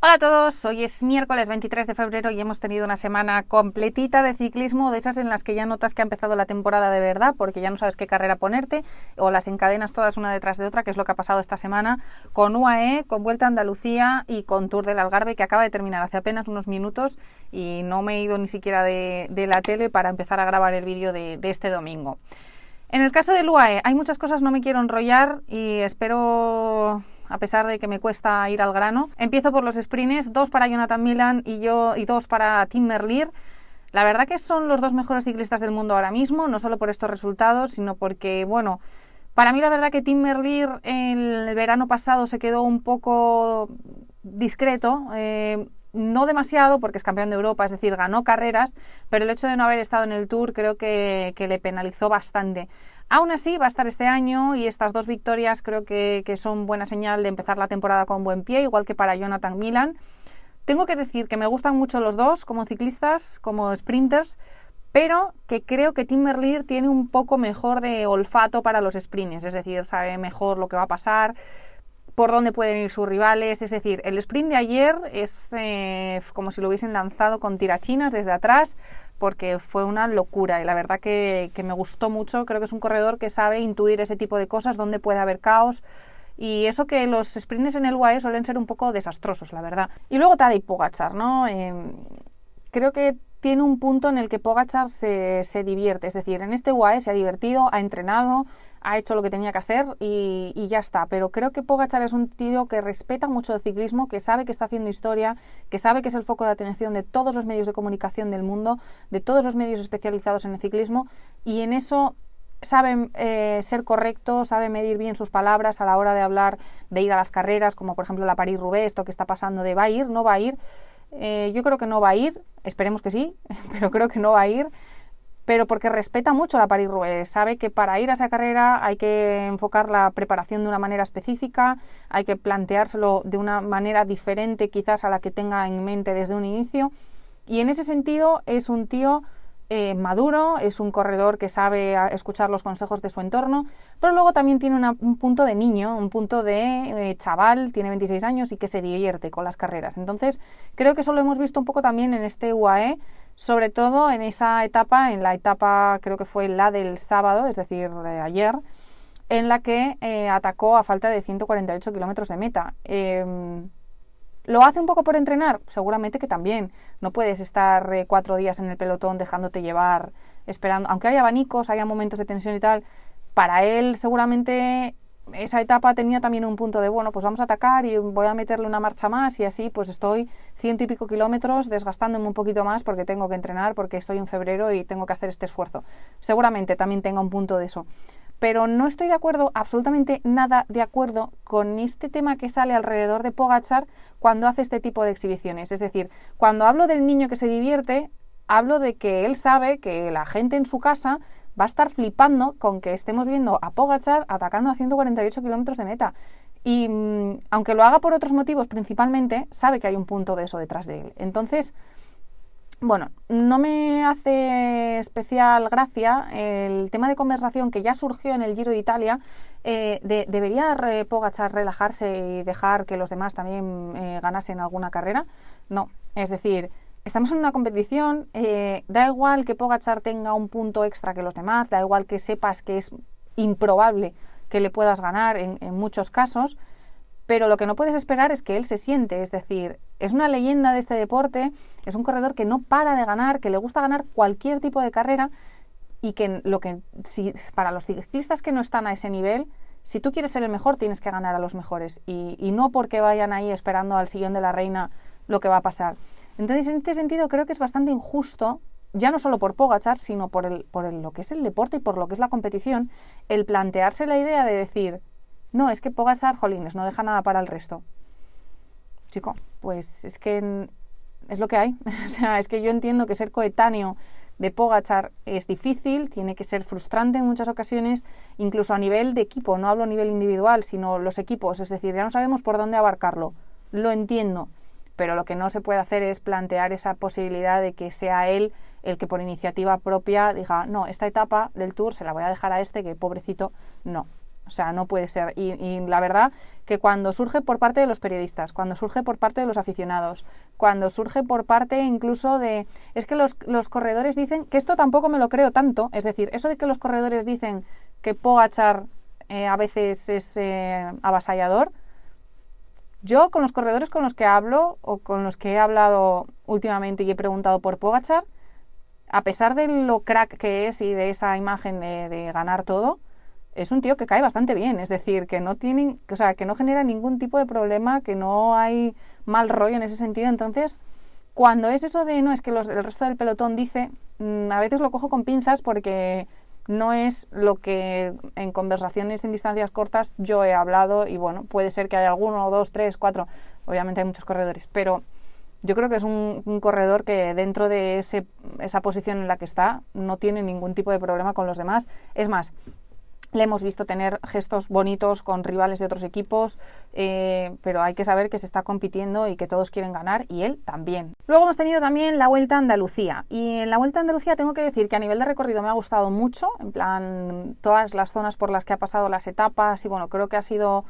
Hola a todos, hoy es miércoles 23 de febrero y hemos tenido una semana completita de ciclismo, de esas en las que ya notas que ha empezado la temporada de verdad, porque ya no sabes qué carrera ponerte o las encadenas todas una detrás de otra, que es lo que ha pasado esta semana con UAE, con Vuelta a Andalucía y con Tour del Algarve, que acaba de terminar hace apenas unos minutos y no me he ido ni siquiera de la tele para empezar a grabar el vídeo de este domingo. En el caso del UAE hay muchas cosas, no me quiero enrollar y espero, a pesar de que me cuesta ir al grano. Empiezo por los sprints, 2 para Jonathan Milan y 2 para Tim Merlier. La verdad que son los dos mejores ciclistas del mundo ahora mismo, no solo por estos resultados, sino porque, bueno, para mí la verdad que Tim Merlier el verano pasado se quedó un poco discreto, no demasiado porque es campeón de Europa, es decir, ganó carreras, pero el hecho de no haber estado en el Tour creo que le penalizó bastante. Aún así va a estar este año y estas 2 victorias creo que son buena señal de empezar la temporada con buen pie, igual que para Jonathan Milan. Tengo que decir que me gustan mucho los dos como ciclistas, como sprinters, pero que creo que Tim Merlier tiene un poco mejor de olfato para los sprints, es decir, sabe mejor lo que va a pasar, por dónde pueden ir sus rivales, es decir, el sprint de ayer es como si lo hubiesen lanzado con tirachinas desde atrás, porque fue una locura y la verdad que me gustó mucho. Creo que es un corredor que sabe intuir ese tipo de cosas, dónde puede haber caos, y eso que los sprints en el UAE suelen ser un poco desastrosos, la verdad. Y luego Tadej Pogačar, ¿no? Creo que tiene un punto en el que Pogačar se divierte, es decir, en este UAE se ha divertido, ha entrenado, ha hecho lo que tenía que hacer y ya está, pero creo que Pogačar es un tío que respeta mucho el ciclismo, que sabe que está haciendo historia, que sabe que es el foco de atención de todos los medios de comunicación del mundo, de todos los medios especializados en el ciclismo, y en eso sabe ser correcto, sabe medir bien sus palabras a la hora de hablar, de ir a las carreras, como por ejemplo la París-Roubaix, esto que está pasando de va a ir, no va a ir. Yo creo que no va a ir, esperemos que sí, pero creo que no va a ir, pero porque respeta mucho la París-Roubaix, sabe que para ir a esa carrera hay que enfocar la preparación de una manera específica, hay que planteárselo de una manera diferente quizás a la que tenga en mente desde un inicio, y en ese sentido es un tío maduro, es un corredor que sabe escuchar los consejos de su entorno, pero luego también tiene un punto de niño, un punto de chaval, tiene 26 años y que se divierte con las carreras. Entonces creo que eso lo hemos visto un poco también en este UAE, sobre todo en esa etapa, en la etapa creo que fue la del sábado, es decir, ayer, en la que atacó a falta de 148 kilómetros de meta. ¿Lo hace un poco por entrenar? Seguramente que también. No puedes estar 4 días en el pelotón dejándote llevar, esperando, aunque haya abanicos, haya momentos de tensión y tal. Para él seguramente esa etapa tenía también un punto de, bueno, pues vamos a atacar y voy a meterle una marcha más y así pues estoy 100 y pico kilómetros desgastándome un poquito más porque tengo que entrenar, porque estoy en febrero y tengo que hacer este esfuerzo. Seguramente también tenga un punto de eso. Pero no estoy de acuerdo, absolutamente nada de acuerdo con este tema que sale alrededor de Pogačar cuando hace este tipo de exhibiciones. Es decir, cuando hablo del niño que se divierte, hablo de que él sabe que la gente en su casa va a estar flipando con que estemos viendo a Pogačar atacando a 148 kilómetros de meta. Y aunque lo haga por otros motivos principalmente, sabe que hay un punto de eso detrás de él. Entonces, bueno, no me hace especial gracia el tema de conversación que ya surgió en el Giro de Italia. ¿Debería Pogačar relajarse y dejar que los demás también ganasen alguna carrera? No, es decir, estamos en una competición, da igual que Pogačar tenga un punto extra que los demás, da igual que sepas que es improbable que le puedas ganar en muchos casos, pero lo que no puedes esperar es que él se siente, es decir, es una leyenda de este deporte, es un corredor que no para de ganar, que le gusta ganar cualquier tipo de carrera y que si para los ciclistas que no están a ese nivel, si tú quieres ser el mejor tienes que ganar a los mejores y no porque vayan ahí esperando al sillón de la reina lo que va a pasar. Entonces, en este sentido creo que es bastante injusto, ya no solo por Pogačar, sino por lo que es el deporte y por lo que es la competición, el plantearse la idea de decir, no, es que Pogačar, jolines, no deja nada para el resto. Chico, pues es que es lo que hay. O sea, es que yo entiendo que ser coetáneo de Pogačar es difícil, tiene que ser frustrante en muchas ocasiones, incluso a nivel de equipo, no hablo a nivel individual, sino los equipos, es decir, ya no sabemos por dónde abarcarlo. Lo entiendo, pero lo que no se puede hacer es plantear esa posibilidad de que sea él el que por iniciativa propia diga, no, esta etapa del Tour se la voy a dejar a este, que pobrecito, no. O sea, no puede ser. Y la verdad que cuando surge por parte de los periodistas, cuando surge por parte de los aficionados, cuando surge por parte incluso de... Es que los corredores dicen, que esto tampoco me lo creo tanto, es decir, eso de que los corredores dicen que Pogačar a veces es avasallador, yo con los corredores con los que hablo o con los que he hablado últimamente y he preguntado por Pogačar, a pesar de lo crack que es y de esa imagen de ganar todo, es un tío que cae bastante bien, es decir, que no tienen, o sea, que no genera ningún tipo de problema, que no hay mal rollo en ese sentido. Entonces, cuando es eso de no, es que el resto del pelotón dice, a veces lo cojo con pinzas porque no es lo que en conversaciones en distancias cortas yo he hablado y bueno, puede ser que haya alguno, dos, tres, cuatro, obviamente hay muchos corredores, pero yo creo que es un corredor que dentro de esa posición en la que está no tiene ningún tipo de problema con los demás. Es más, le hemos visto tener gestos bonitos con rivales de otros equipos, pero hay que saber que se está compitiendo y que todos quieren ganar y él también. Luego hemos tenido también la Vuelta a Andalucía y en la Vuelta a Andalucía tengo que decir que a nivel de recorrido me ha gustado mucho, en plan todas las zonas por las que ha pasado las etapas y bueno, creo que ha sido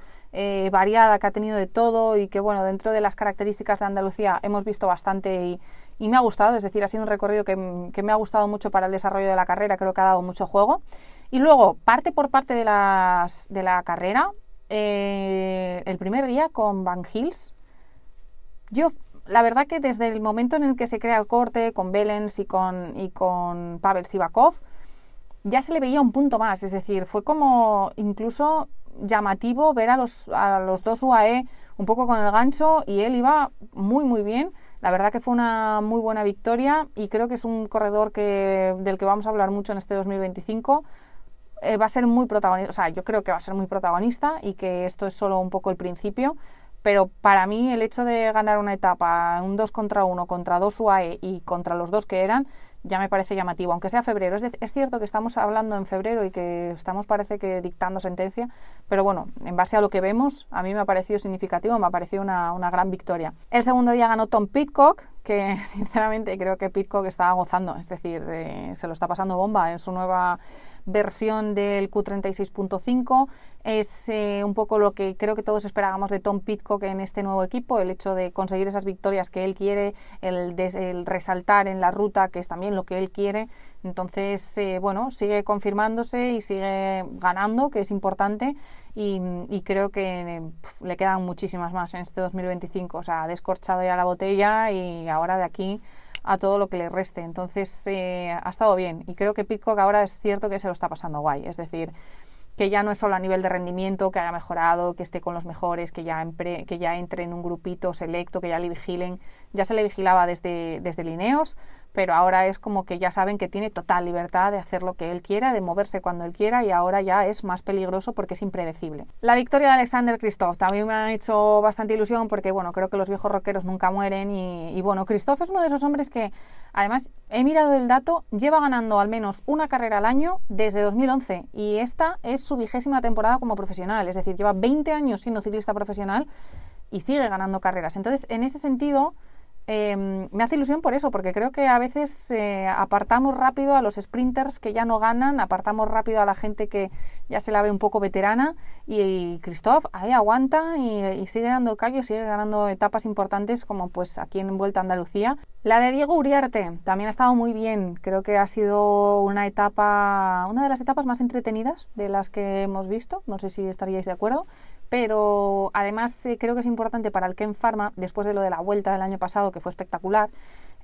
variada, que ha tenido de todo y que bueno, dentro de las características de Andalucía hemos visto bastante y me ha gustado, es decir, ha sido un recorrido que me ha gustado mucho para el desarrollo de la carrera, creo que ha dado mucho juego. Y luego, parte por parte de la carrera, el primer día con Van Gils, yo la verdad que desde el momento en el que se crea el corte con Wellens y con Pavel Sivakov, ya se le veía un punto más, es decir, fue como incluso llamativo ver a los dos UAE un poco con el gancho y él iba muy muy bien. La verdad que fue una muy buena victoria y creo que es un corredor del que vamos a hablar mucho en este 2025. Va a ser muy protagonista, o sea, yo creo que va a ser muy protagonista y que esto es solo un poco el principio, pero para mí el hecho de ganar una etapa, un 2 contra 1, contra 2 UAE y contra los dos que eran, ya me parece llamativo, aunque sea febrero. Es cierto que estamos hablando en febrero y que estamos, parece que, dictando sentencia, pero bueno, en base a lo que vemos, a mí me ha parecido significativo, me ha parecido una gran victoria. El segundo día ganó Tom Pidcock, que sinceramente creo que Pidcock estaba gozando, es decir, se lo está pasando bomba en su nueva versión del Q36.5. Es un poco lo que creo que todos esperábamos de Tom Pidcock en este nuevo equipo, el hecho de conseguir esas victorias que él quiere, el resaltar en la ruta, que es también lo que él quiere. Entonces, bueno, sigue confirmándose y sigue ganando, que es importante, y creo que le quedan muchísimas más en este 2025. O sea, ha descorchado ya la botella y ahora de aquí a todo lo que le reste. Entonces ha estado bien y creo que Pidcock ahora es cierto que se lo está pasando guay, es decir, que ya no es solo a nivel de rendimiento, que haya mejorado, que esté con los mejores, que ya entre en un grupito selecto, que ya le vigilen. Ya se le vigilaba desde Lineos, pero ahora es como que ya saben que tiene total libertad de hacer lo que él quiera, de moverse cuando él quiera, y ahora ya es más peligroso porque es impredecible. La victoria de Alexander Kristoff también me ha hecho bastante ilusión porque, bueno, creo que los viejos rockeros nunca mueren y bueno, Kristoff es uno de esos hombres que, además, he mirado el dato, lleva ganando al menos una carrera al año desde 2011 y esta es su 20ª temporada como profesional, es decir, lleva 20 años siendo ciclista profesional y sigue ganando carreras. Entonces, en ese sentido, me hace ilusión por eso, porque creo que a veces apartamos rápido a los sprinters que ya no ganan, apartamos rápido a la gente que ya se la ve un poco veterana, y Kristoff ahí aguanta y sigue dando el callo, sigue ganando etapas importantes como pues aquí en Vuelta a Andalucía. La de Diego Uriarte también ha estado muy bien, creo que ha sido una de las etapas más entretenidas de las que hemos visto, no sé si estaríais de acuerdo. Pero además creo que es importante para el Ken Pharma, después de lo de la Vuelta del año pasado, que fue espectacular,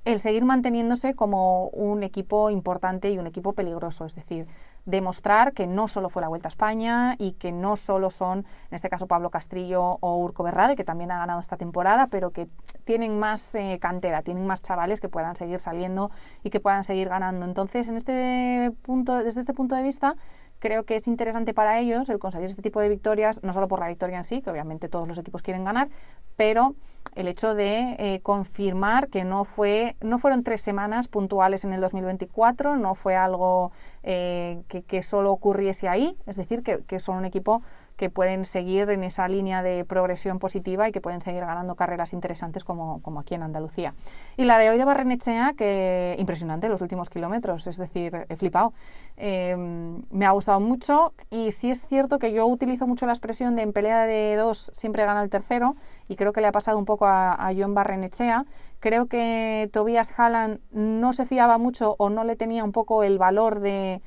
el seguir manteniéndose como un equipo importante y un equipo peligroso, es decir, demostrar que no solo fue la Vuelta a España y que no solo son, en este caso, Pablo Castrillo o Urco Berrade, que también ha ganado esta temporada, pero que tienen más cantera, tienen más chavales que puedan seguir saliendo y que puedan seguir ganando. Entonces, desde este punto de vista, creo que es interesante para ellos el conseguir este tipo de victorias, no solo por la victoria en sí, que obviamente todos los equipos quieren ganar, pero el hecho de confirmar que no fueron 3 semanas puntuales en el 2024, no fue algo que solo ocurriese ahí, es decir, que son un equipo que pueden seguir en esa línea de progresión positiva y que pueden seguir ganando carreras interesantes como aquí en Andalucía. Y la de hoy de Barrenechea, que impresionante los últimos kilómetros, es decir, he flipado. Me ha gustado mucho y sí es cierto que yo utilizo mucho la expresión de en pelea de dos siempre gana el tercero y creo que le ha pasado un poco a Jon Barrenechea. Creo que Tobias Halland no se fiaba mucho o no le tenía un poco el valor de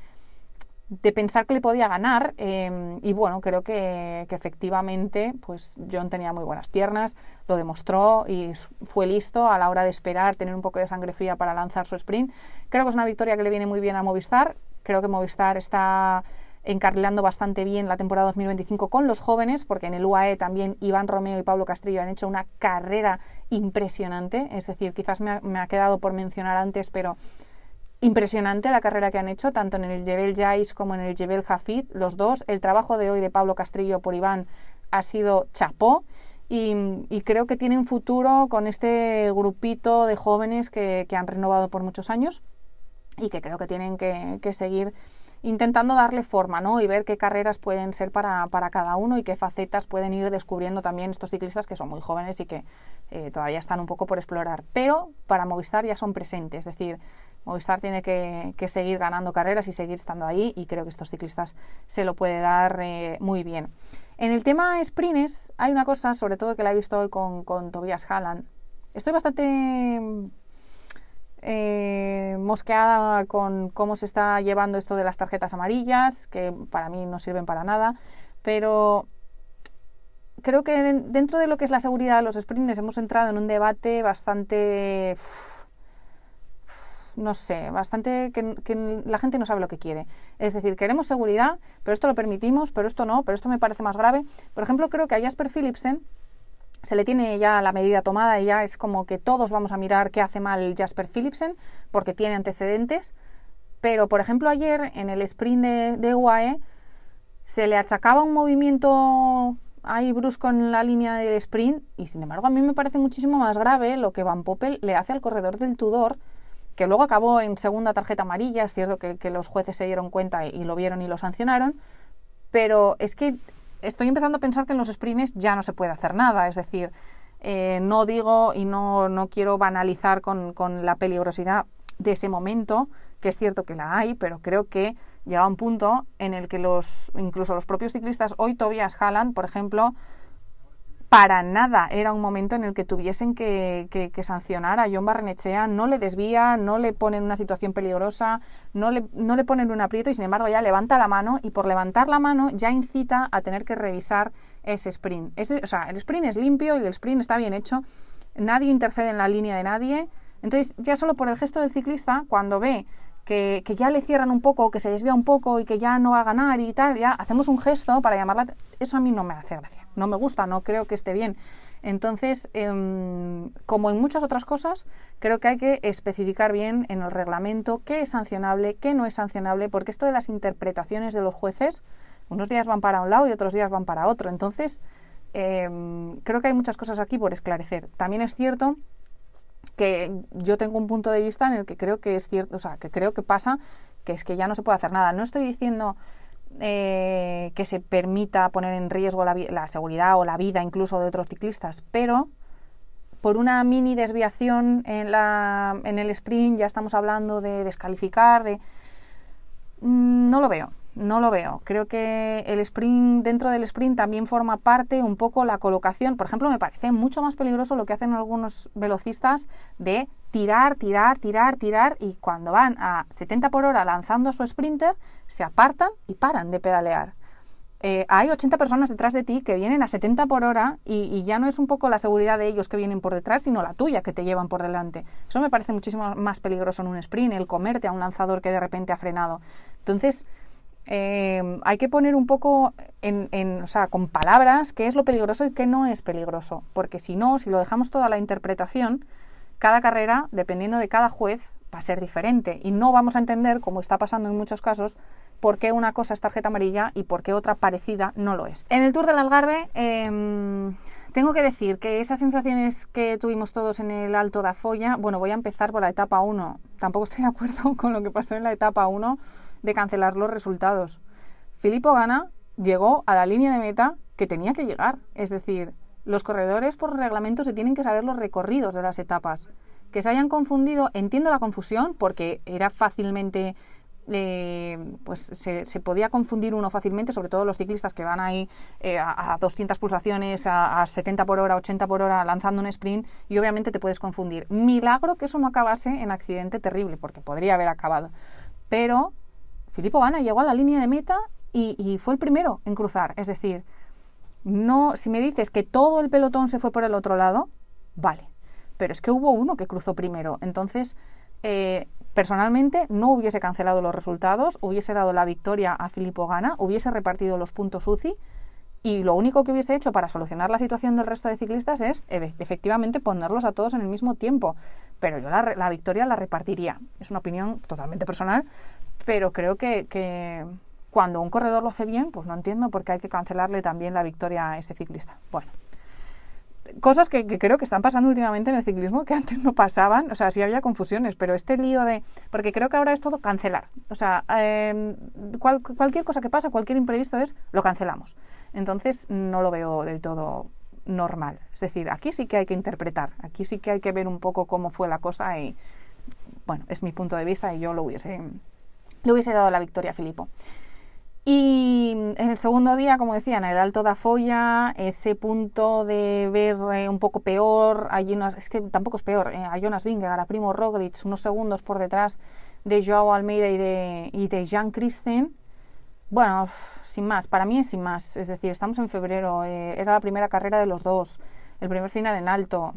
pensar que le podía ganar y bueno, creo que efectivamente pues Jon tenía muy buenas piernas, lo demostró y fue listo a la hora de esperar, tener un poco de sangre fría para lanzar su sprint. Creo que es una victoria que le viene muy bien a Movistar. Creo que Movistar está encarrilando bastante bien la temporada 2025 con los jóvenes, porque en el UAE también Iván Romeo y Pablo Castrillo han hecho una carrera impresionante, es decir, quizás me ha quedado por mencionar antes, pero impresionante la carrera que han hecho, tanto en el Jebel Jais como en el Jebel Hafid, los dos. El trabajo de hoy de Pablo Castrillo por Iván ha sido chapó y creo que tienen futuro con este grupito de jóvenes que han renovado por muchos años y que creo que tienen que seguir intentando darle forma, ¿no? Y ver qué carreras pueden ser para cada uno y qué facetas pueden ir descubriendo también estos ciclistas que son muy jóvenes y que todavía están un poco por explorar. Pero para Movistar ya son presentes, es decir, Movistar tiene que seguir ganando carreras y seguir estando ahí y creo que estos ciclistas se lo puede dar muy bien. En el tema sprints hay una cosa, sobre todo que la he visto hoy con Tobias Halland. Estoy bastante mosqueada con cómo se está llevando esto de las tarjetas amarillas, que para mí no sirven para nada, pero creo que dentro de lo que es la seguridad de los sprints hemos entrado en un debate bastante... no sé, bastante que la gente no sabe lo que quiere. Es decir, queremos seguridad, pero esto lo permitimos, pero esto no, pero esto me parece más grave. Por ejemplo, creo que a Jasper Philipsen se le tiene ya la medida tomada y ya es como que todos vamos a mirar qué hace mal Jasper Philipsen porque tiene antecedentes. Pero, por ejemplo, ayer en el sprint de UAE se le achacaba un movimiento ahí brusco en la línea del sprint y, sin embargo, a mí me parece muchísimo más grave lo que Van Poppel le hace al corredor del Tudor, que luego acabó en segunda tarjeta amarilla. Es cierto que los jueces se dieron cuenta y lo vieron y lo sancionaron, pero es que estoy empezando a pensar que en los sprints ya no se puede hacer nada. Es decir, no digo y no quiero banalizar con la peligrosidad de ese momento, que es cierto que la hay, pero creo que llega un punto en el que incluso los propios ciclistas, hoy Tobias Halland, por ejemplo, para nada era un momento en el que tuviesen que sancionar a Jon Barrenechea. No le desvía, no le pone en una situación peligrosa, no le pone en un aprieto y sin embargo ya levanta la mano y por levantar la mano ya incita a tener que revisar ese sprint. O sea, el sprint es limpio y el sprint está bien hecho, nadie intercede en la línea de nadie. Entonces ya solo por el gesto del ciclista, cuando ve que ya le cierran un poco, que se desvía un poco y que ya no va a ganar y tal, ya hacemos un gesto para llamarla. Eso a mí no me hace gracia, no me gusta, no creo que esté bien. Entonces, como en muchas otras cosas, creo que hay que especificar bien en el reglamento qué es sancionable, qué no es sancionable, porque esto de las interpretaciones de los jueces, unos días van para un lado y otros días van para otro. Entonces, creo que hay muchas cosas aquí por esclarecer. También es cierto que yo tengo un punto de vista en el que creo que es cierto, o sea, que creo que pasa, que es que ya no se puede hacer nada. No estoy diciendo que se permita poner en riesgo la seguridad o la vida incluso de otros ciclistas, pero por una mini desviación en el sprint ya estamos hablando de descalificar, no lo veo. Creo que el sprint, dentro del sprint también forma parte un poco la colocación. Por ejemplo, me parece mucho más peligroso lo que hacen algunos velocistas de tirar y cuando van a 70 por hora lanzando a su sprinter, se apartan y paran de pedalear. Hay 80 personas detrás de ti que vienen a 70 por hora y ya no es un poco la seguridad de ellos que vienen por detrás, sino la tuya que te llevan por delante. Eso me parece muchísimo más peligroso en un sprint, el comerte a un lanzador que de repente ha frenado. Entonces, hay que poner un poco o sea, con palabras qué es lo peligroso y qué no es peligroso, porque si no, si lo dejamos toda la interpretación, cada carrera, dependiendo de cada juez, va a ser diferente y no vamos a entender, como está pasando en muchos casos, por qué una cosa es tarjeta amarilla y por qué otra parecida no lo es. En el Tour del Algarve tengo que decir que esas sensaciones que tuvimos todos en el Alto da Folla, bueno, voy a empezar por la etapa 1. Tampoco estoy de acuerdo con lo que pasó en la etapa 1 de cancelar los resultados. Filippo Ganna llegó a la línea de meta que tenía que llegar. Es decir, los corredores por reglamento se tienen que saber los recorridos de las etapas. Que se hayan confundido, entiendo la confusión, porque era fácilmente... pues se podía confundir uno fácilmente, sobre todo los ciclistas que van ahí a 200 pulsaciones, a 70 por hora, 80 por hora, lanzando un sprint, y obviamente te puedes confundir. Milagro que eso no acabase en accidente terrible, porque podría haber acabado. Pero Filippo Ganna llegó a la línea de meta y fue el primero en cruzar. Es decir, no, si me dices que todo el pelotón se fue por el otro lado, vale, pero es que hubo uno que cruzó primero. Entonces, personalmente no hubiese cancelado los resultados, hubiese dado la victoria a Filippo Ganna, hubiese repartido los puntos UCI, y lo único que hubiese hecho para solucionar la situación del resto de ciclistas es efectivamente ponerlos a todos en el mismo tiempo. Pero yo la victoria la repartiría. Es una opinión totalmente personal, pero creo que cuando un corredor lo hace bien, pues no entiendo por qué hay que cancelarle también la victoria a ese ciclista. Bueno, cosas que creo que están pasando últimamente en el ciclismo que antes no pasaban. O sea, sí había confusiones, pero este lío de... Porque creo que ahora es todo cancelar. O sea, cualquier cosa que pasa, cualquier imprevisto lo cancelamos. Entonces no lo veo del todo normal. Es decir, aquí sí que hay que interpretar, aquí sí que hay que ver un poco cómo fue la cosa y, bueno, es mi punto de vista y yo le hubiese dado la victoria a Filippo. Y en el segundo día, como decía, en el Alto da Folla, ese punto de ver un poco peor, es que tampoco es peor, a Jonas Vingegaard, a Primo Roglic, unos segundos por detrás de Joao Almeida y de Jan Christen. Bueno, sin más, para mí es sin más. Es decir, estamos en febrero, era la primera carrera de los dos, el primer final en alto.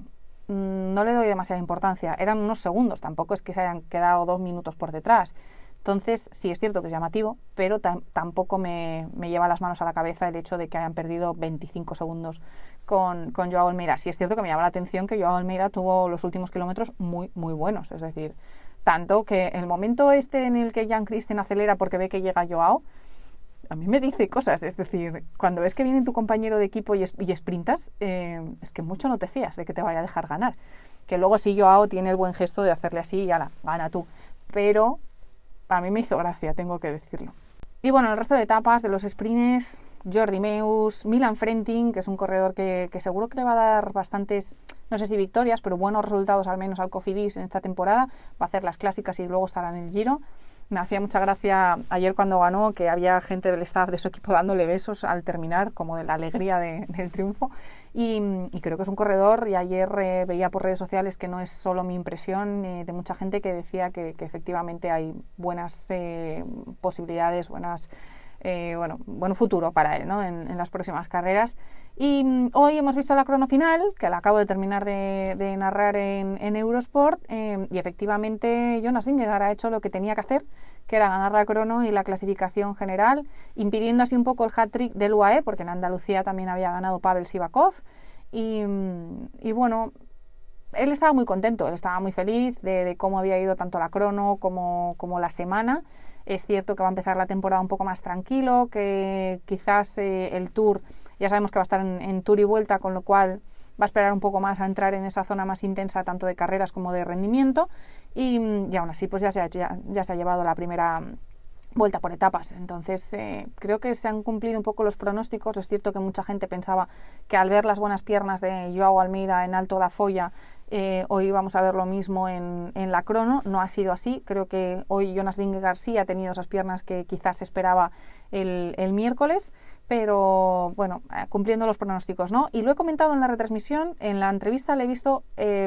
No le doy demasiada importancia, eran unos segundos, tampoco es que se hayan quedado 2 minutos por detrás. Entonces, sí es cierto que es llamativo, pero tampoco me lleva las manos a la cabeza el hecho de que hayan perdido 25 segundos con Joao Almeida. Sí es cierto que me llama la atención que Joao Almeida tuvo los últimos kilómetros muy, muy buenos. Es decir, tanto que el momento en el que Jan Christen acelera porque ve que llega Joao, a mí me dice cosas. Es decir, cuando ves que viene tu compañero de equipo y sprintas, es que mucho no te fías de que te vaya a dejar ganar. Que luego sí Joao tiene el buen gesto de hacerle así y ala, gana tú. Pero... a mí me hizo gracia, tengo que decirlo. Y bueno, el resto de etapas de los sprints, Jordi Meus, Milan Frenting, que es un corredor que seguro que le va a dar bastantes, no sé si victorias, pero buenos resultados al menos al Cofidis en esta temporada. Va a hacer las clásicas y luego estará en el Giro. Me hacía mucha gracia ayer cuando ganó que había gente del staff de su equipo dándole besos al terminar, como de la alegría del triunfo. Y creo que es un corredor, y ayer veía por redes sociales que no es solo mi impresión, de mucha gente que decía que efectivamente hay buenas posibilidades, buen futuro para él, ¿no? en las próximas carreras. Y hoy hemos visto la crono final, que la acabo de terminar de narrar en Eurosport, y efectivamente Jonas Vingegaard ha hecho lo que tenía que hacer, que era ganar la crono y la clasificación general, impidiendo así un poco el hat-trick del UAE, porque en Andalucía también había ganado Pavel Sivakov, y bueno, él estaba muy contento, él estaba muy feliz de cómo había ido tanto la crono como la semana. Es cierto que va a empezar la temporada un poco más tranquilo, que quizás el Tour, ya sabemos que va a estar en Tour y Vuelta, con lo cual va a esperar un poco más a entrar en esa zona más intensa tanto de carreras como de rendimiento, y aún así pues ya se ha llevado la primera vuelta por etapas. Entonces creo que se han cumplido un poco los pronósticos. Es cierto que mucha gente pensaba que al ver las buenas piernas de Joao Almeida en Alto da Folla, hoy vamos a ver lo mismo en la crono. No ha sido así. Creo que hoy Jonas Vingegaard sí ha tenido esas piernas que quizás se esperaba el miércoles, pero bueno, cumpliendo los pronósticos, ¿no? Y lo he comentado en la retransmisión, en la entrevista le he visto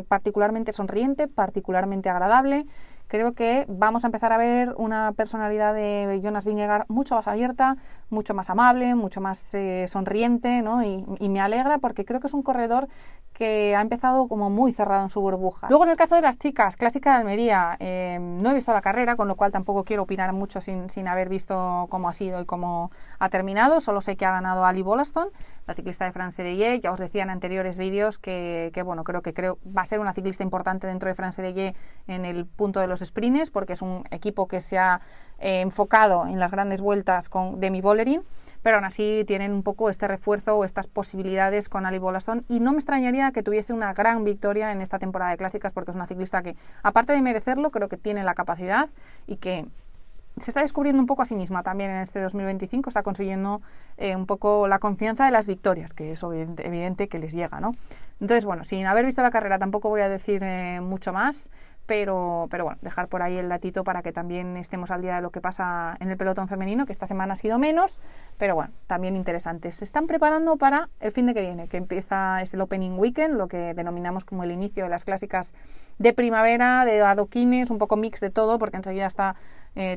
particularmente sonriente, particularmente agradable. Creo que vamos a empezar a ver una personalidad de Jonas Vingegaard mucho más abierta, mucho más amable, mucho más sonriente, ¿no? Y me alegra, porque creo que es un corredor que ha empezado como muy cerrado en su burbuja. Luego, en el caso de las chicas, Clásica de Almería, no he visto la carrera, con lo cual tampoco quiero opinar mucho sin haber visto cómo ha sido y cómo ha terminado. Solo sé que ha ganado Ali Bolaston, la ciclista de France-Deye. Ya os decía en anteriores vídeos que bueno, creo va a ser una ciclista importante dentro de France-Deye en el punto de los sprints, porque es un equipo que se ha enfocado en las grandes vueltas con Demi Vollering, pero aún así tienen un poco este refuerzo o estas posibilidades con Ali Bolaston, y no me extrañaría que tuviese una gran victoria en esta temporada de clásicas, porque es una ciclista que, aparte de merecerlo, creo que tiene la capacidad y que se está descubriendo un poco a sí misma también en este 2025, está consiguiendo un poco la confianza de las victorias, que es evidente que les llega, ¿no? Entonces, bueno, sin haber visto la carrera tampoco voy a decir mucho más, pero bueno, dejar por ahí el datito para que también estemos al día de lo que pasa en el pelotón femenino, que esta semana ha sido menos, pero bueno, también interesante. Se están preparando para el fin de que viene, que empieza, es el Opening Weekend, lo que denominamos como el inicio de las clásicas de primavera, de adoquines, un poco mix de todo, porque enseguida está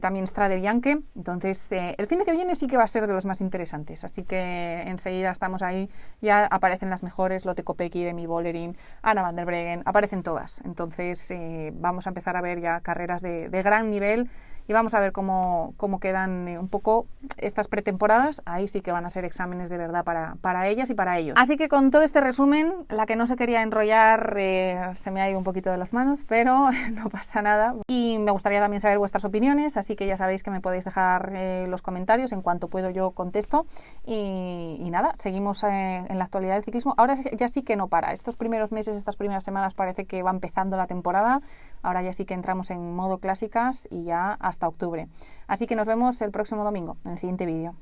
también Strade Bianche. Entonces, el fin de que viene sí que va a ser de los más interesantes, así que enseguida estamos ahí, ya aparecen las mejores, Lotte Kopecky, Demi Vollering, Anna van der Breggen, aparecen todas. Entonces, vamos a empezar a ver ya carreras de gran nivel y vamos a ver cómo quedan un poco estas pretemporadas. Ahí sí que van a ser exámenes de verdad para ellas y para ellos. Así que con todo este resumen, la que no se quería enrollar se me ha ido un poquito de las manos, pero no pasa nada. Y me gustaría también saber vuestras opiniones, así que ya sabéis que me podéis dejar los comentarios, en cuanto puedo yo contesto. Y nada, seguimos en la actualidad del ciclismo. Ahora ya sí que no para. Estos primeros meses, estas primeras semanas parece que va empezando la temporada. Ahora ya sí que entramos en modo clásicas y ya hasta octubre. Así que nos vemos el próximo domingo en el siguiente vídeo.